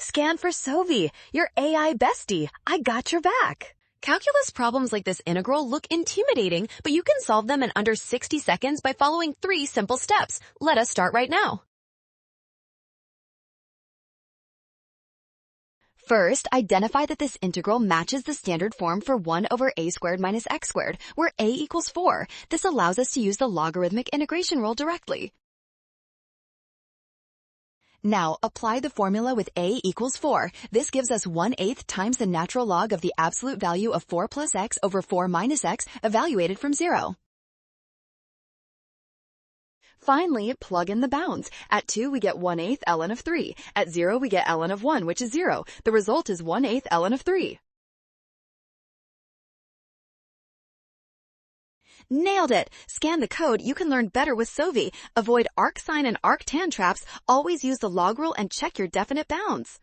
Scan for Sovi, your AI bestie. I got your back. Calculus problems like this integral look intimidating, but you can solve them in under 60 seconds by following 3 simple steps. Let us start right now. First, identify that this integral matches the standard form for 1 over a squared minus x squared, where a equals 4. This allows us to use the logarithmic integration rule directly. Now, apply the formula with a equals 4. This gives us 1/8 times the natural log of the absolute value of 4 plus x over 4 minus x, evaluated from 0. Finally, plug in the bounds. At 2, we get 1/8 ln of 3. At 0, we get ln of 1, which is 0. The result is 1/8 ln of 3. Nailed it! Scan the code. You can learn better with Sovi. Avoid arcsine and arctan traps. Always use the log rule and check your definite bounds.